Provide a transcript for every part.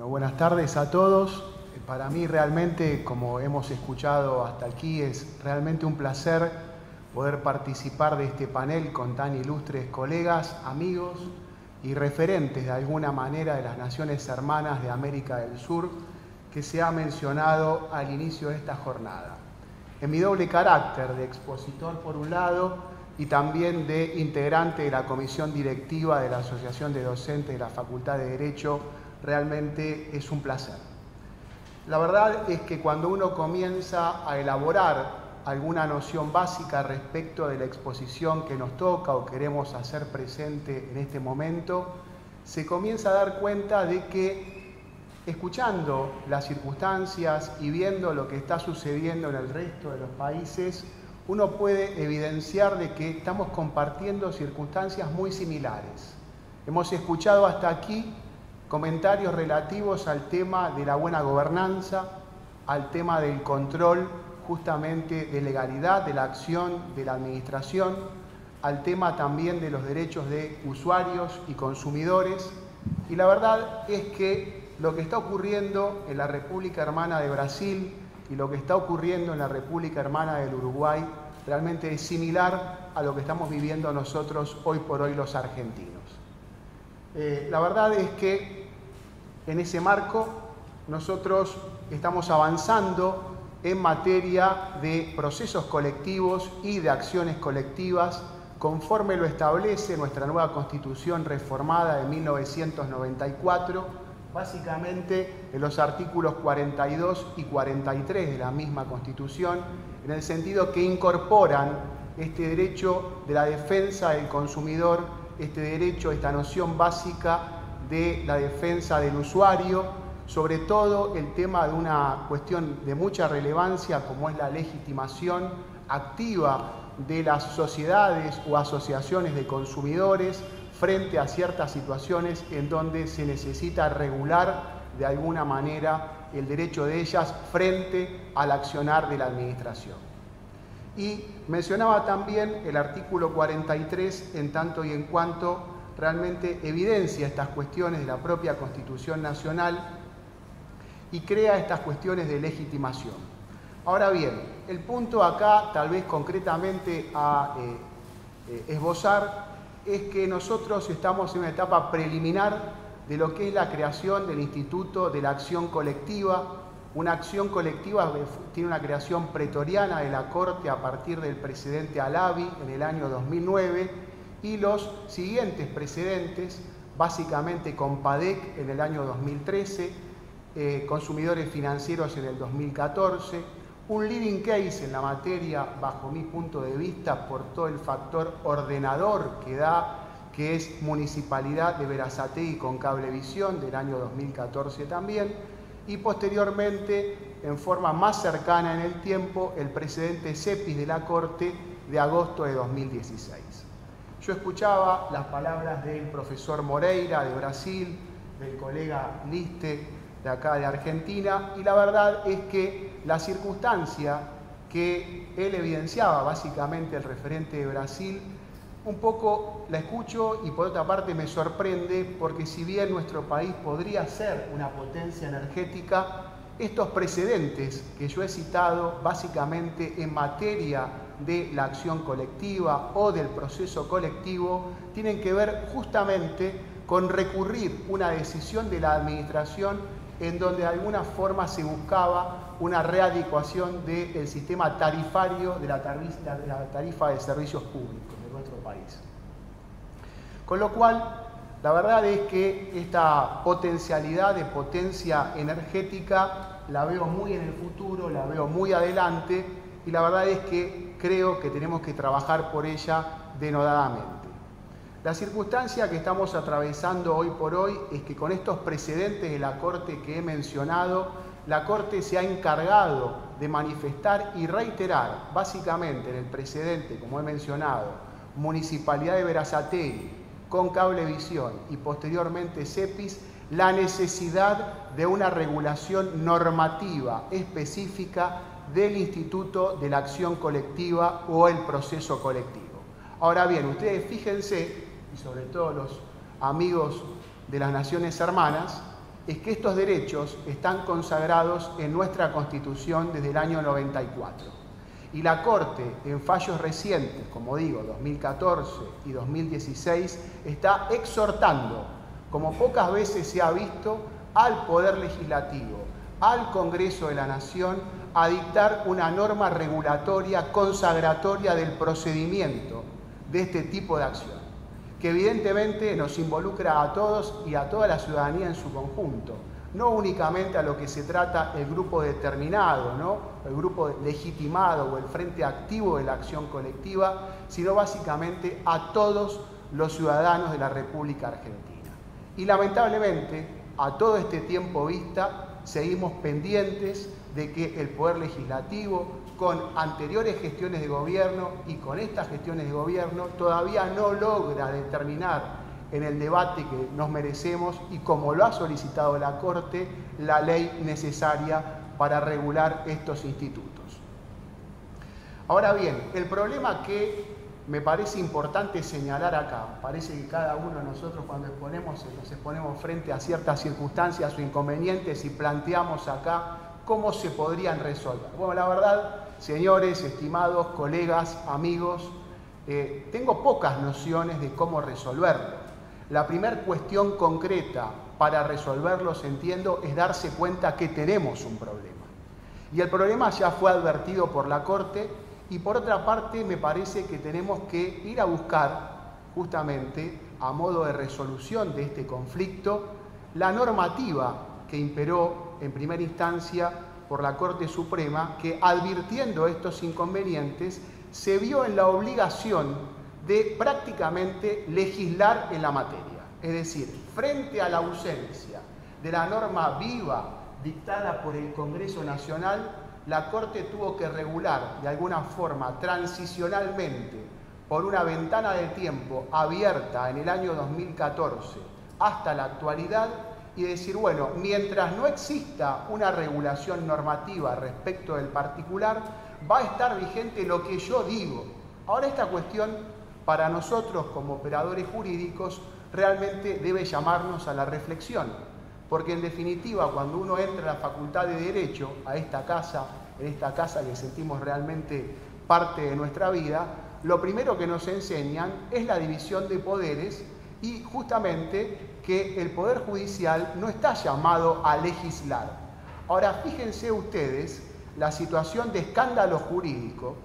Bueno, buenas tardes a todos. Para mí realmente, como hemos escuchado hasta aquí, es realmente un placer poder participar de este panel con tan ilustres colegas, amigos y referentes de alguna manera de las naciones hermanas de América del Sur que se ha mencionado al inicio de esta jornada. En mi doble carácter de expositor por un lado y también de integrante de la comisión directiva de la Asociación de Docentes de la Facultad de Derecho, realmente es un placer. La verdad es que cuando uno comienza a elaborar alguna noción básica respecto de la exposición que nos toca o queremos hacer presente en este momento, se comienza a dar cuenta de que escuchando las circunstancias y viendo lo que está sucediendo en el resto de los países, uno puede evidenciar de que estamos compartiendo circunstancias muy similares. Hemos escuchado hasta aquí comentarios relativos al tema de la buena gobernanza, al tema del control justamente de legalidad de la acción de la administración, al tema también de los derechos de usuarios y consumidores. Y la verdad es que lo que está ocurriendo en la República Hermana de Brasil y lo que está ocurriendo en la República Hermana del Uruguay realmente es similar a lo que estamos viviendo nosotros hoy por hoy los argentinos. La verdad es que en ese marco nosotros estamos avanzando en materia de procesos colectivos y de acciones colectivas conforme lo establece nuestra nueva Constitución reformada de 1994, básicamente en los artículos 42 y 43 de la misma Constitución, en el sentido que incorporan este derecho de la defensa del consumidor, este derecho, esta noción básica de la defensa del usuario, sobre todo el tema de una cuestión de mucha relevancia como es la legitimación activa de las sociedades o asociaciones de consumidores frente a ciertas situaciones en donde se necesita regular de alguna manera el derecho de ellas frente al accionar de la administración. Y mencionaba también el artículo 43 en tanto y en cuanto realmente evidencia estas cuestiones de la propia Constitución Nacional y crea estas cuestiones de legitimación. Ahora bien, el punto acá, tal vez concretamente a esbozar, es que nosotros estamos en una etapa preliminar de lo que es la creación del Instituto de la Acción Colectiva. Una acción colectiva tiene una creación pretoriana de la Corte a partir del presidente Alavi en el año 2009 y los siguientes precedentes, básicamente Compadec en el año 2013, Consumidores Financieros en el 2014, un leading case en la materia, bajo mi punto de vista, por todo el factor ordenador que da, que es Municipalidad de Berazategui con Cablevisión del año 2014 también, y posteriormente, en forma más cercana en el tiempo, el precedente CEPIS de la Corte de agosto de 2016. Yo escuchaba las palabras del profesor Moreira de Brasil, del colega Liste de acá de Argentina, y la verdad es que la circunstancia que él evidenciaba, básicamente el referente de Brasil, un poco la escucho y por otra parte me sorprende porque si bien nuestro país podría ser una potencia energética, estos precedentes que yo he citado básicamente en materia de la acción colectiva o del proceso colectivo tienen que ver justamente con recurrir una decisión de la administración en donde de alguna forma se buscaba una readecuación del sistema tarifario de la tarifa de servicios públicos de nuestro país. Con lo cual, la verdad es que esta potencialidad de potencia energética la veo muy en el futuro, la veo muy adelante y la verdad es que creo que tenemos que trabajar por ella denodadamente. La circunstancia que estamos atravesando hoy por hoy es que con estos precedentes de la Corte que he mencionado, la Corte se ha encargado de manifestar y reiterar, básicamente en el precedente, como he mencionado, Municipalidad de Berazategui, con Cablevisión y posteriormente CEPIS, la necesidad de una regulación normativa específica del Instituto de la Acción Colectiva o el proceso colectivo. Ahora bien, ustedes fíjense, y sobre todo los amigos de las Naciones Hermanas, es que estos derechos están consagrados en nuestra Constitución desde el año 94. Y la Corte, en fallos recientes, como digo, 2014 y 2016, está exhortando, como pocas veces se ha visto, al Poder Legislativo, al Congreso de la Nación, a dictar una norma regulatoria consagratoria del procedimiento de este tipo de acción, que evidentemente nos involucra a todos y a toda la ciudadanía en su conjunto, no únicamente a lo que se trata el grupo determinado, ¿no? El grupo legitimado o el frente activo de la acción colectiva, sino básicamente a todos los ciudadanos de la República Argentina. Y lamentablemente, a todo este tiempo vista, seguimos pendientes de que el Poder Legislativo, con anteriores gestiones de gobierno y con estas gestiones de gobierno, todavía no logra determinar en el debate que nos merecemos y, como lo ha solicitado la Corte, la ley necesaria para regular estos institutos. Ahora bien, el problema que me parece importante señalar acá, parece que cada uno de nosotros cuando nos exponemos frente a ciertas circunstancias o inconvenientes y planteamos acá cómo se podrían resolver. Bueno, la verdad, señores, estimados colegas, amigos, tengo pocas nociones de cómo resolverlo. La primera cuestión concreta para resolverlos, entiendo, es darse cuenta que tenemos un problema. Y el problema ya fue advertido por la Corte y por otra parte me parece que tenemos que ir a buscar, justamente a modo de resolución de este conflicto, la normativa que imperó en primera instancia por la Corte Suprema, que advirtiendo estos inconvenientes, se vio en la obligación de prácticamente legislar en la materia. Es decir, frente a la ausencia de la norma viva dictada por el Congreso Nacional, la Corte tuvo que regular de alguna forma transicionalmente por una ventana de tiempo abierta en el año 2014 hasta la actualidad y decir, bueno, mientras no exista una regulación normativa respecto del particular, va a estar vigente lo que yo digo. Ahora esta cuestión para nosotros como operadores jurídicos realmente debe llamarnos a la reflexión, porque en definitiva cuando uno entra a la Facultad de Derecho, a esta casa, en esta casa que sentimos realmente parte de nuestra vida, lo primero que nos enseñan es la división de poderes y justamente que el Poder Judicial no está llamado a legislar. Ahora, fíjense ustedes la situación de escándalo jurídico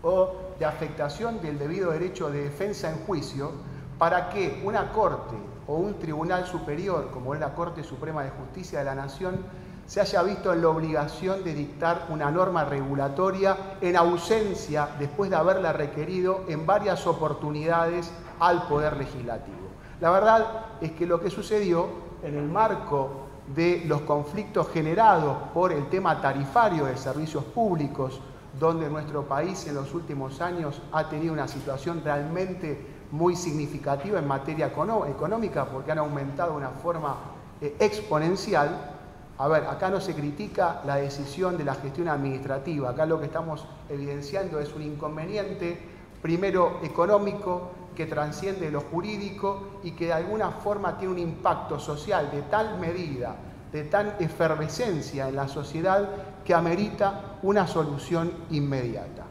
o de afectación del debido derecho de defensa en juicio para que una Corte o un tribunal superior, como es la Corte Suprema de Justicia de la Nación, se haya visto en la obligación de dictar una norma regulatoria en ausencia, después de haberla requerido en varias oportunidades al Poder Legislativo. La verdad es que lo que sucedió en el marco de los conflictos generados por el tema tarifario de servicios públicos, donde nuestro país en los últimos años ha tenido una situación realmente muy significativa en materia económica, porque han aumentado de una forma exponencial. A ver, acá no se critica la decisión de la gestión administrativa, acá lo que estamos evidenciando es un inconveniente, primero económico, que transciende lo jurídico y que de alguna forma tiene un impacto social de tal medida, de tal efervescencia en la sociedad que amerita una solución inmediata.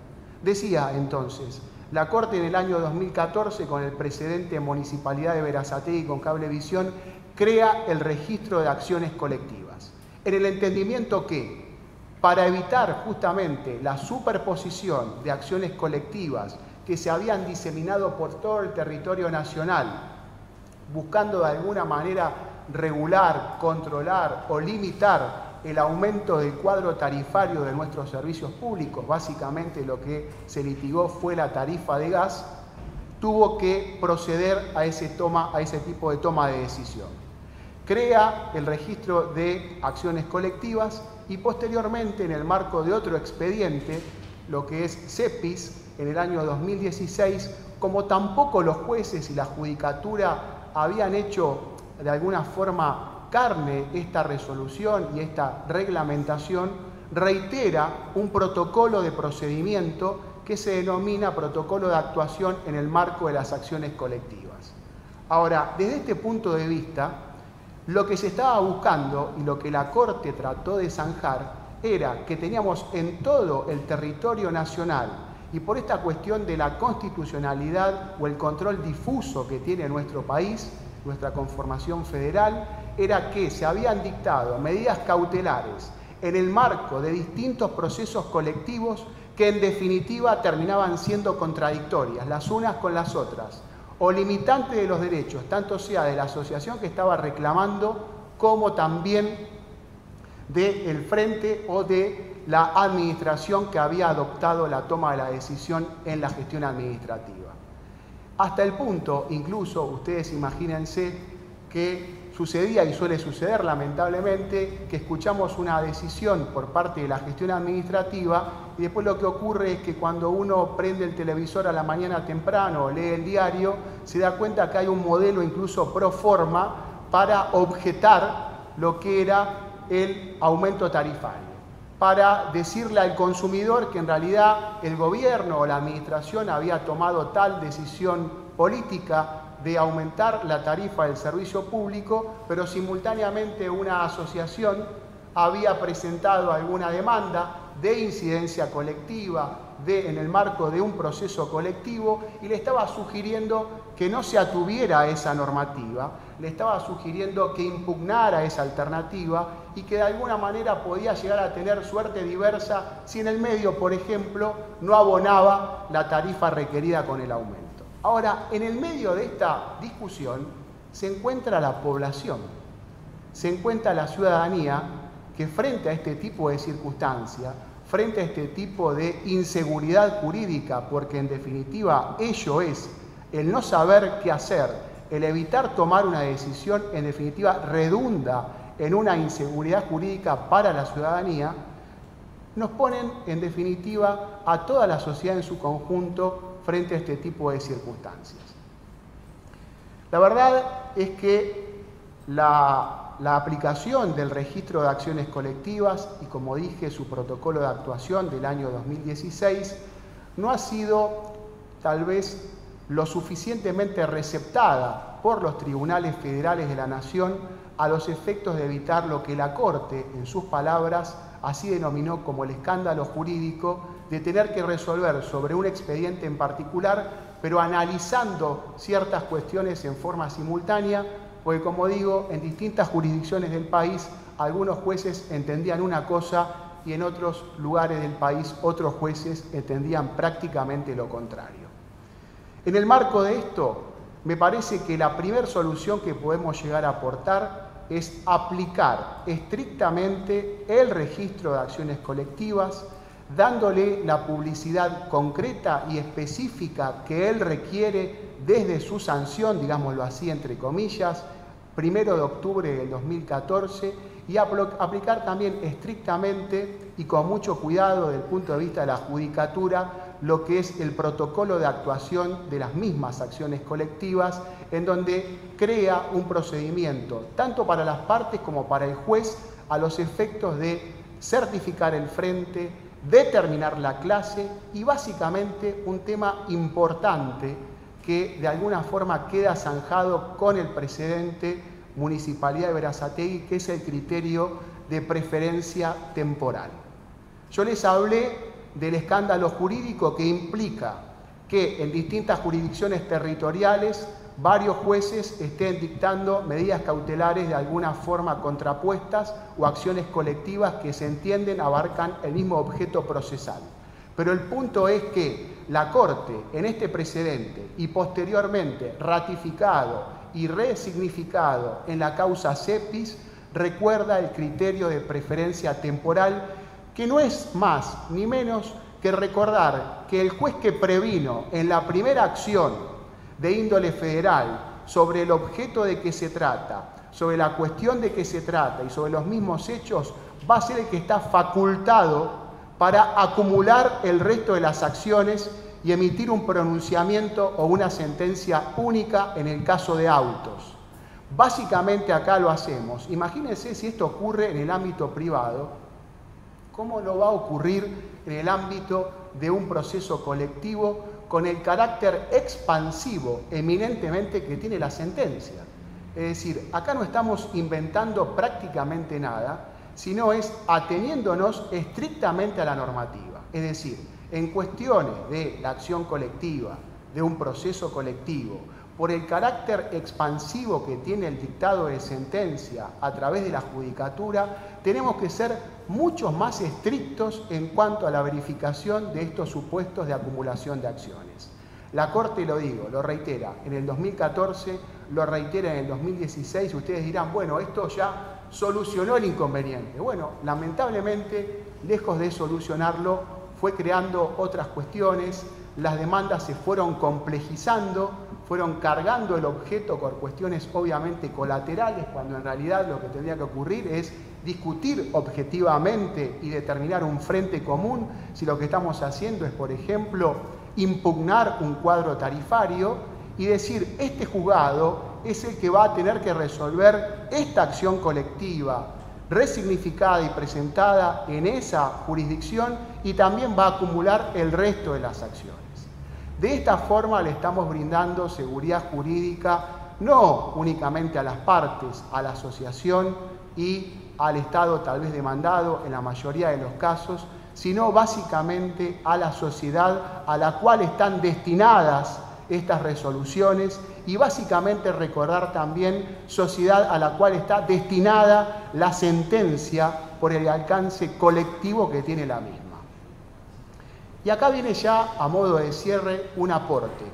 Decía entonces, la Corte en el año 2014, con el precedente Municipalidad de Berazategui con Cablevisión, crea el registro de acciones colectivas, en el entendimiento que, para evitar justamente la superposición de acciones colectivas que se habían diseminado por todo el territorio nacional, buscando de alguna manera regular, controlar o limitar el aumento del cuadro tarifario de nuestros servicios públicos, básicamente lo que se litigó fue la tarifa de gas, tuvo que proceder a ese tipo de toma de decisión. Crea el registro de acciones colectivas y posteriormente, en el marco de otro expediente, lo que es CEPIS, en el año 2016, como tampoco los jueces y la judicatura habían hecho de alguna forma carne esta resolución y esta reglamentación, reitera un protocolo de procedimiento que se denomina protocolo de actuación en el marco de las acciones colectivas. Ahora, desde este punto de vista, Lo que se estaba buscando y lo que la Corte trató de zanjar era que teníamos en todo el territorio nacional, y por esta cuestión de la constitucionalidad o el control difuso que tiene nuestro país, nuestra conformación federal, era que se habían dictado medidas cautelares en el marco de distintos procesos colectivos que en definitiva terminaban siendo contradictorias las unas con las otras, o limitantes de los derechos, tanto sea de la asociación que estaba reclamando como también del frente o de la administración que había adoptado la toma de la decisión en la gestión administrativa. Hasta el punto, incluso, ustedes imagínense que sucedía y suele suceder lamentablemente que escuchamos una decisión por parte de la gestión administrativa y después lo que ocurre es que cuando uno prende el televisor a la mañana temprano o lee el diario, se da cuenta que hay un modelo incluso pro forma para objetar lo que era el aumento tarifario, para decirle al consumidor que en realidad el gobierno o la administración había tomado tal decisión política de aumentar la tarifa del servicio público, pero simultáneamente una asociación había presentado alguna demanda de incidencia colectiva, en el marco de un proceso colectivo, y le estaba sugiriendo que no se atuviera a esa normativa, le estaba sugiriendo que impugnara esa alternativa y que de alguna manera podía llegar a tener suerte diversa si en el medio, por ejemplo, no abonaba la tarifa requerida con el aumento. Ahora, en el medio de esta discusión se encuentra la población, se encuentra la ciudadanía que frente a este tipo de circunstancias, frente a este tipo de inseguridad jurídica, porque en definitiva ello es el no saber qué hacer, el evitar tomar una decisión, en definitiva redunda en una inseguridad jurídica para la ciudadanía, nos ponen en definitiva a toda la sociedad en su conjunto frente a este tipo de circunstancias. La verdad es que la aplicación del registro de acciones colectivas y, como dije, su protocolo de actuación del año 2016 no ha sido tal vez lo suficientemente receptada por los tribunales federales de la Nación a los efectos de evitar lo que la Corte, en sus palabras, así denominó como el escándalo jurídico de tener que resolver sobre un expediente en particular, pero analizando ciertas cuestiones en forma simultánea, porque como digo, en distintas jurisdicciones del país, algunos jueces entendían una cosa y en otros lugares del país otros jueces entendían prácticamente lo contrario. En el marco de esto, me parece que la primera solución que podemos llegar a aportar es aplicar estrictamente el registro de acciones colectivas, dándole la publicidad concreta y específica que él requiere desde su sanción, digámoslo así, entre comillas, 1 de octubre del 2014, y aplicar también estrictamente y con mucho cuidado desde el punto de vista de la judicatura lo que es el protocolo de actuación de las mismas acciones colectivas, en donde crea un procedimiento tanto para las partes como para el juez a los efectos de certificar el frente, determinar la clase y básicamente un tema importante que de alguna forma queda zanjado con el precedente Municipalidad de Berazategui, que es el criterio de preferencia temporal. Yo les hablé del escándalo jurídico que implica que en distintas jurisdicciones territoriales varios jueces estén dictando medidas cautelares de alguna forma contrapuestas o acciones colectivas que se entienden abarcan el mismo objeto procesal. Pero el punto es que la Corte, en este precedente y posteriormente ratificado y resignificado en la causa Cepis, recuerda el criterio de preferencia temporal, que no es más ni menos que recordar que el juez que previno en la primera acción de índole federal sobre el objeto de que se trata, sobre la cuestión de que se trata y sobre los mismos hechos, va a ser el que está facultado para acumular el resto de las acciones y emitir un pronunciamiento o una sentencia única en el caso de autos. Básicamente acá lo hacemos. Imagínense si esto ocurre en el ámbito privado, ¿cómo no va a ocurrir en el ámbito de un proceso colectivo con el carácter expansivo eminentemente que tiene la sentencia? Es decir, acá no estamos inventando prácticamente nada, sino es ateniéndonos estrictamente a la normativa. Es decir, en cuestiones de la acción colectiva, de un proceso colectivo, por el carácter expansivo que tiene el dictado de sentencia a través de la judicatura, tenemos que ser mucho más estrictos en cuanto a la verificación de estos supuestos de acumulación de acciones. La Corte, lo digo, lo reitera en el 2014, lo reitera en el 2016, ustedes dirán, bueno, esto ya solucionó el inconveniente. Bueno, lamentablemente, lejos de solucionarlo, fue creando otras cuestiones, las demandas se fueron complejizando, fueron cargando el objeto por cuestiones obviamente colaterales, cuando en realidad lo que tendría que ocurrir es discutir objetivamente y determinar un frente común, si lo que estamos haciendo es, por ejemplo, impugnar un cuadro tarifario y decir, este juzgado es el que va a tener que resolver esta acción colectiva resignificada y presentada en esa jurisdicción y también va a acumular el resto de las acciones. De esta forma le estamos brindando seguridad jurídica no únicamente a las partes, a la asociación y al Estado tal vez demandado en la mayoría de los casos, sino básicamente a la sociedad a la cual están destinadas estas resoluciones y básicamente recordar también sociedad a la cual está destinada la sentencia por el alcance colectivo que tiene la misma. Y acá viene ya, a modo de cierre, un aporte.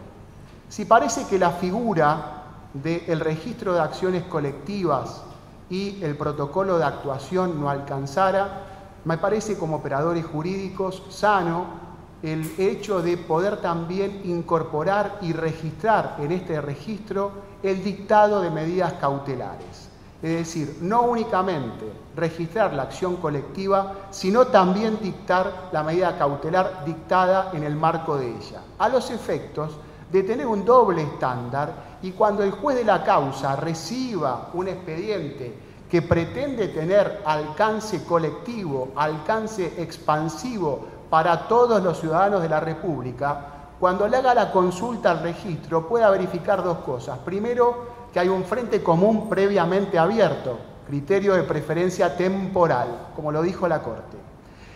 Si parece que la figura del registro de acciones colectivas y el protocolo de actuación no alcanzara, me parece como operadores jurídicos sano el hecho de poder también incorporar y registrar en este registro el dictado de medidas cautelares. Es decir, no únicamente registrar la acción colectiva, sino también dictar la medida cautelar dictada en el marco de ella, a los efectos de tener un doble estándar y cuando el juez de la causa reciba un expediente que pretende tener alcance colectivo, alcance expansivo para todos los ciudadanos de la República, cuando le haga la consulta al registro pueda verificar dos cosas. Primero, que hay un frente común previamente abierto, criterio de preferencia temporal, como lo dijo la Corte.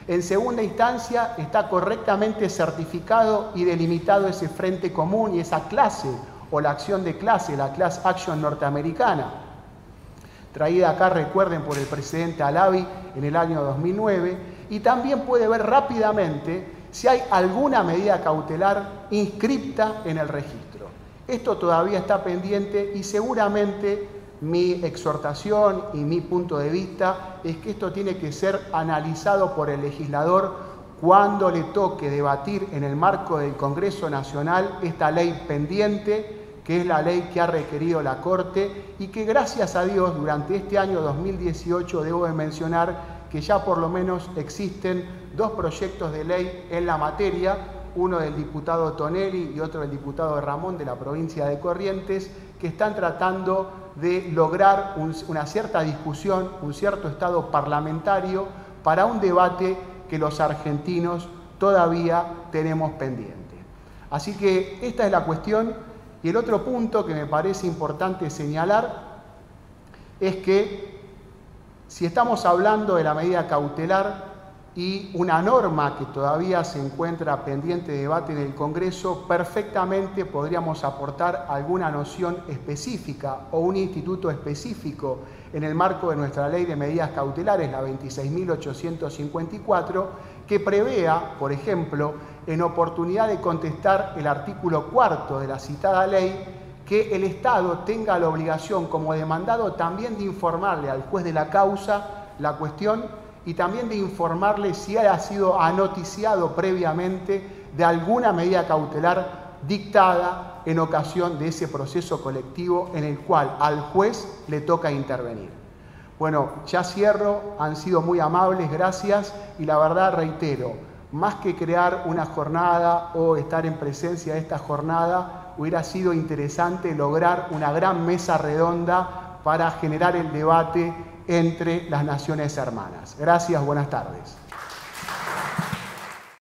En segunda instancia, está correctamente certificado y delimitado ese frente común y esa clase o la acción de clase, la class action norteamericana, traída acá, recuerden, por el presidente Alavi en el año 2009, y también puede ver rápidamente si hay alguna medida cautelar inscripta en el registro. Esto todavía está pendiente y seguramente mi exhortación y mi punto de vista es que esto tiene que ser analizado por el legislador cuando le toque debatir en el marco del Congreso Nacional esta ley pendiente, que es la ley que ha requerido la Corte y que gracias a Dios durante este año 2018 debo de mencionar que ya por lo menos existen dos proyectos de ley en la materia, uno del diputado Tonelli y otro del diputado Ramón de la provincia de Corrientes, que están tratando de lograr una cierta discusión, un cierto estado parlamentario para un debate que los argentinos todavía tenemos pendiente. Así que esta es la cuestión. Y el otro punto que me parece importante señalar es que si estamos hablando de la medida cautelar y una norma que todavía se encuentra pendiente de debate en el Congreso, perfectamente podríamos aportar alguna noción específica o un instituto específico en el marco de nuestra ley de medidas cautelares, la 26.854, que prevea, por ejemplo, en oportunidad de contestar el artículo 4 de la citada ley, que el Estado tenga la obligación como demandado también de informarle al juez de la causa la cuestión y también de informarle si haya sido anoticiado previamente de alguna medida cautelar dictada en ocasión de ese proceso colectivo en el cual al juez le toca intervenir. Bueno, ya cierro, han sido muy amables, gracias, y la verdad reitero, más que crear una jornada o estar en presencia de esta jornada, hubiera sido interesante lograr una gran mesa redonda para generar el debate entre las naciones hermanas. Gracias, buenas tardes.